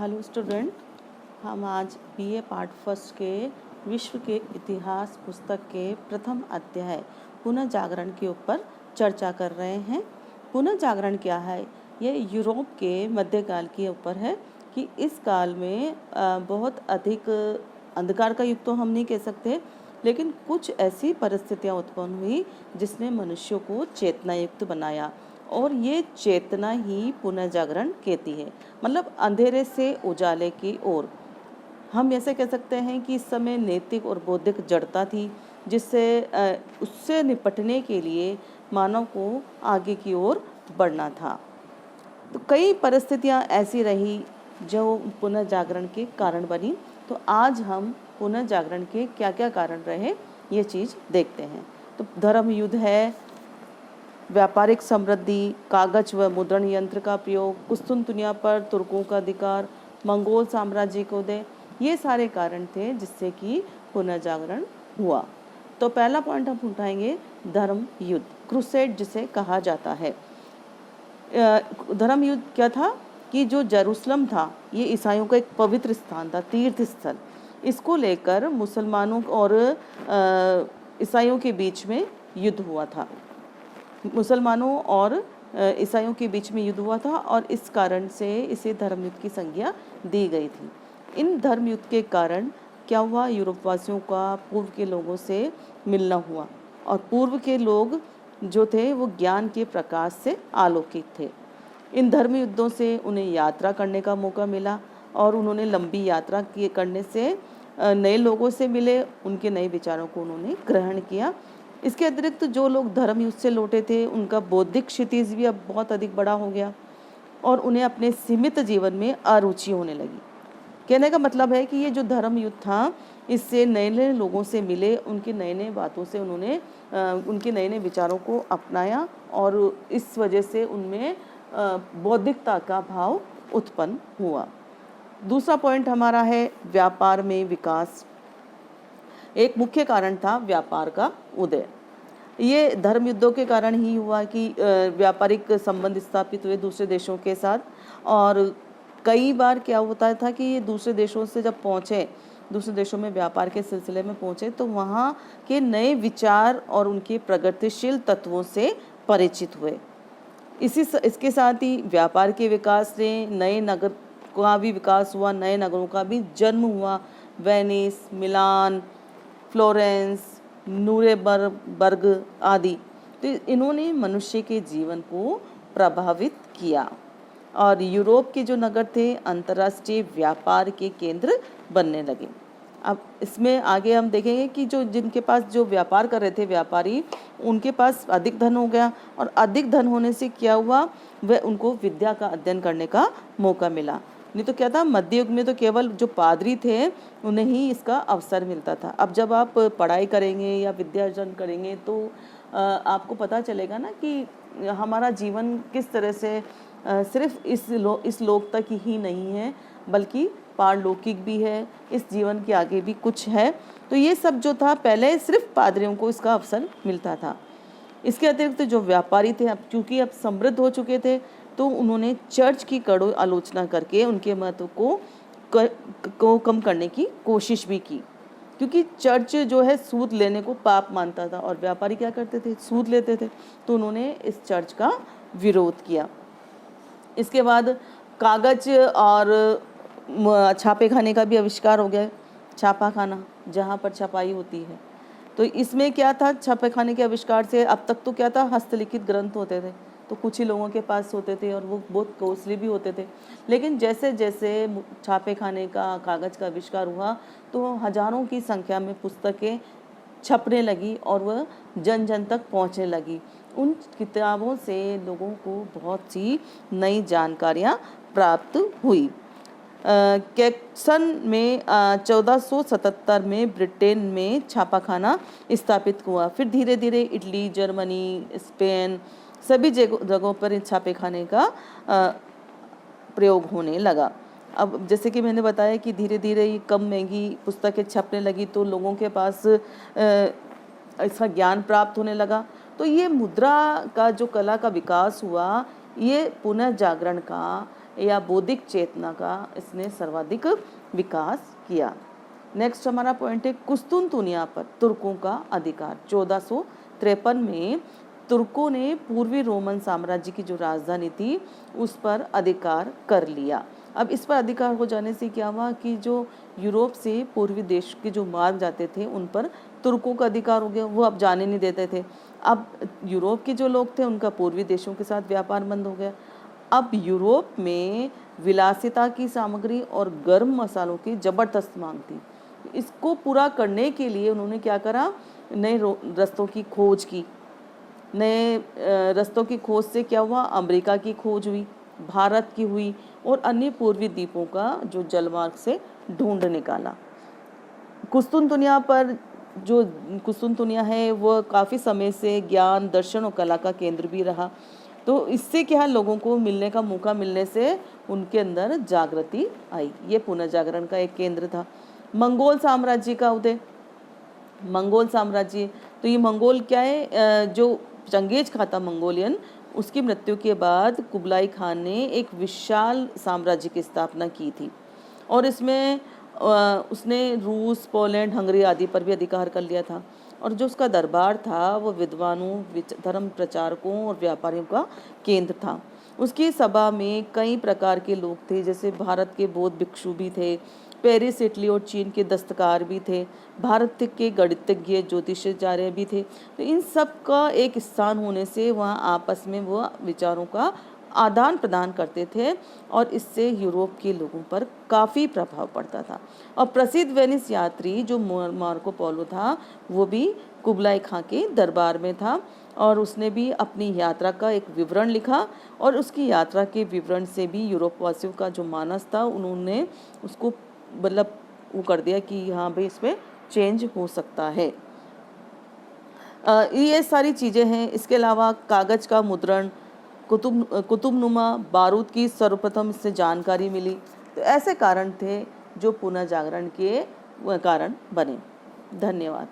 Hello student, हम आज BA part first के विश्व के इतिहास पुस्तक के प्रथम अध्याय पुनः जागरण के ऊपर चर्चा कर रहे हैं। पुनः जागरण क्या है? ये यूरोप के मध्यकाल के ऊपर है कि इस काल में बहुत अधिक अंधकार का युग तो हम नहीं कह सकते, लेकिन कुछ ऐसी परिस्थितियाँ उत्पन्न हुई जिसने मनुष्यों को चेतना युक्त बनाया, और ये चेतना ही पुनः जागरण कहती है। मतलब अंधेरे से उजाले की ओर। हम ऐसे कह सकते हैं कि इस समय नैतिक और बौद्धिक जड़ता थी, जिससे उससे निपटने के लिए मानव को आगे की ओर बढ़ना था। तो कई परिस्थितियां ऐसी रही जो पुनः जागरण के कारण बनी। तो आज हम पुनः जागरण के क्या क्या कारण रहे ये चीज़ देखते हैं। तो धर्म युद्ध है, व्यापारिक समृद्धि, कागज व मुद्रण यंत्र का प्रयोग, कुस्तुनतुनिया पर तुर्कों का अधिकार, मंगोल साम्राज्य को उदय, ये सारे कारण थे जिससे कि पुनः जागरण हुआ। तो पहला पॉइंट हम उठाएंगे धर्म युद्ध, क्रूसेड जिसे कहा जाता है। धर्म युद्ध क्या था कि जो जेरूसलम था ये ईसाइयों का एक पवित्र स्थान था, तीर्थ स्थल। इसको लेकर मुसलमानों और ईसाइयों के बीच में युद्ध हुआ था। मुसलमानों और ईसाइयों के बीच में युद्ध हुआ था, और इस कारण से इसे धर्म युद्ध की संज्ञा दी गई थी। इन धर्म युद्ध के कारण क्या हुआ? यूरोपवासियों का पूर्व के लोगों से मिलना हुआ, और पूर्व के लोग जो थे वो ज्ञान के प्रकाश से आलोकित थे। इन धर्म युद्धों से उन्हें यात्रा करने का मौका मिला, और उन्होंने लंबी यात्रा करने से नए लोगों से मिले, उनके नए विचारों को उन्होंने ग्रहण किया। इसके अतिरिक्त जो लोग धर्म युद्ध से लौटे थे उनका बौद्धिक क्षितिज भी अब बहुत अधिक बड़ा हो गया, और उन्हें अपने सीमित जीवन में अरुचि होने लगी। कहने का मतलब है कि ये जो धर्म युद्ध था इससे नए नए लोगों से मिले, उनकी नए नए बातों से उन्होंने उनके नए नए विचारों को अपनाया, और इस वजह से उनमें बौद्धिकता का भाव उत्पन्न हुआ। दूसरा पॉइंट हमारा है व्यापार में विकास। एक मुख्य कारण था व्यापार का उदय। ये धर्म युद्धों के कारण ही हुआ कि व्यापारिक संबंध स्थापित हुए दूसरे देशों के साथ, और कई बार क्या होता था कि ये दूसरे देशों से जब पहुँचे, दूसरे देशों में व्यापार के सिलसिले में पहुँचे, तो वहाँ के नए विचार और उनके प्रगतिशील तत्वों से परिचित हुए। इसके साथ ही व्यापार के विकास से नए नगर का भी विकास हुआ, नए नगरों का भी जन्म हुआ। वेनिस, मिलान, फ्लोरेंस, नूरेबर्ग आदि। तो इन्होंने मनुष्य के जीवन को प्रभावित किया, और यूरोप के जो नगर थे अंतर्राष्ट्रीय व्यापार के केंद्र बनने लगे। अब इसमें आगे हम देखेंगे कि जो जिनके पास जो व्यापार कर रहे थे व्यापारी, उनके पास अधिक धन हो गया, और अधिक धन होने से क्या हुआ? वह उनको विद्या का अध्ययन करने का मौका मिला। नहीं तो क्या था, मध्य युग में तो केवल जो पादरी थे उन्हें ही इसका अवसर मिलता था। अब जब आप पढ़ाई करेंगे या विद्या अर्जन करेंगे तो आपको पता चलेगा ना कि हमारा जीवन किस तरह से सिर्फ इस लोक तक ही नहीं है, बल्कि पारलौकिक भी है, इस जीवन के आगे भी कुछ है। तो ये सब जो था पहले सिर्फ पादरियों को इसका अवसर मिलता था। इसके अतिरिक्त जो व्यापारी थे, अब चूँकि अब समृद्ध हो चुके थे, तो उन्होंने चर्च की कड़वी आलोचना करके उनके महत्व को कम करने की कोशिश भी की, क्योंकि चर्च जो है सूद लेने को पाप मानता था, और व्यापारी क्या करते थे? सूद लेते थे। तो उन्होंने इस चर्च का विरोध किया। इसके बाद कागज और छापे खाने का भी आविष्कार हो गया। छापा खाना, जहाँ पर छपाई होती है, तो इसमें क्या था? छापे खाने के आविष्कार से अब तक तो क्या था, हस्तलिखित ग्रंथ होते थे, तो कुछ ही लोगों के पास होते थे, और वो बहुत कॉस्टली भी होते थे। लेकिन जैसे जैसे छापे खाने का, कागज़ का आविष्कार हुआ, तो हजारों की संख्या में पुस्तकें छपने लगी, और वह जन जन तक पहुंचने लगी। उन किताबों से लोगों को बहुत सी नई जानकारियां प्राप्त हुई। कैक्सन में 1477 में ब्रिटेन में छापाखाना स्थापित हुआ। फिर धीरे धीरे इटली, जर्मनी, स्पेन सभी जगहों पर इन छापे खाने का प्रयोग होने लगा। अब जैसे कि मैंने बताया कि धीरे धीरे ये कम महंगी पुस्तकें छपने लगी, तो लोगों के पास इसका ज्ञान प्राप्त होने लगा। तो ये मुद्रा का जो कला का विकास हुआ, ये पुनः जागरण का या बौद्धिक चेतना का इसने सर्वाधिक विकास किया। नेक्स्ट हमारा पॉइंट है कुस्तुनतुनिया पर तुर्कों का अधिकार। 1453 में तुर्कों ने पूर्वी रोमन साम्राज्य की जो राजधानी थी उस पर अधिकार कर लिया। अब इस पर अधिकार हो जाने से क्या हुआ कि जो यूरोप से पूर्वी देश के जो मार्ग जाते थे उन पर तुर्कों का अधिकार हो गया, वो अब जाने नहीं देते थे। अब यूरोप के जो लोग थे उनका पूर्वी देशों के साथ व्यापार बंद हो गया। अब यूरोप में विलासिता की सामग्री और गर्म मसालों की ज़बरदस्त मांग थी। इसको पूरा करने के लिए उन्होंने क्या करा, नए रास्तों की खोज की। नए रास्तों की खोज से क्या हुआ, अमेरिका की खोज हुई, भारत की हुई और अन्य पूर्वी द्वीपों का जो जलमार्ग से ढूंढ निकाला। कुस्तुनतुनिया पर जो कुस्तुनतुनिया है वो काफ़ी समय से ज्ञान, दर्शन और कला का केंद्र भी रहा। तो इससे क्या लोगों को मिलने का मौका मिलने से उनके अंदर जागृति आई। ये पुनर्जागरण का एक केंद्र था। मंगोल साम्राज्य का उदय। मंगोल साम्राज्य, तो ये मंगोल क्या है, जो चंगेज खां था मंगोलियन, उसकी मृत्यु के बाद कुबलाई खान ने एक विशाल साम्राज्य की स्थापना की थी और इसमें उसने रूस, पोलैंड, हंगरी आदि पर भी अधिकार कर लिया था। और जो उसका दरबार था वो विद्वानों, धर्म प्रचारकों और व्यापारियों का केंद्र था। उसकी सभा में कई प्रकार के लोग थे, जैसे भारत के बौद्ध भिक्षु भी थे, पेरिस, इटली और चीन के दस्तकार भी थे, भारत के गणितज्ञ, ज्योतिषाचार्य भी थे। तो इन सब का एक स्थान होने से वहाँ आपस में वो विचारों का आदान प्रदान करते थे और इससे यूरोप के लोगों पर काफ़ी प्रभाव पड़ता था। और प्रसिद्ध वेनिस यात्री जो मार्को पोलो था वो भी कुबलाई खां के दरबार में था और उसने भी अपनी यात्रा का एक विवरण लिखा और उसकी यात्रा के विवरण से भी यूरोप वासियों का जो मानस था उन्होंने उसको मतलब वो कर दिया कि हाँ भाई इसमें चेंज हो सकता है। ये सारी चीज़ें हैं। इसके अलावा कागज़ का मुद्रण, कुतुबनुमा बारूद की सर्वप्रथम इससे जानकारी मिली। तो ऐसे कारण थे जो पुनर्जागरण के कारण बने। धन्यवाद।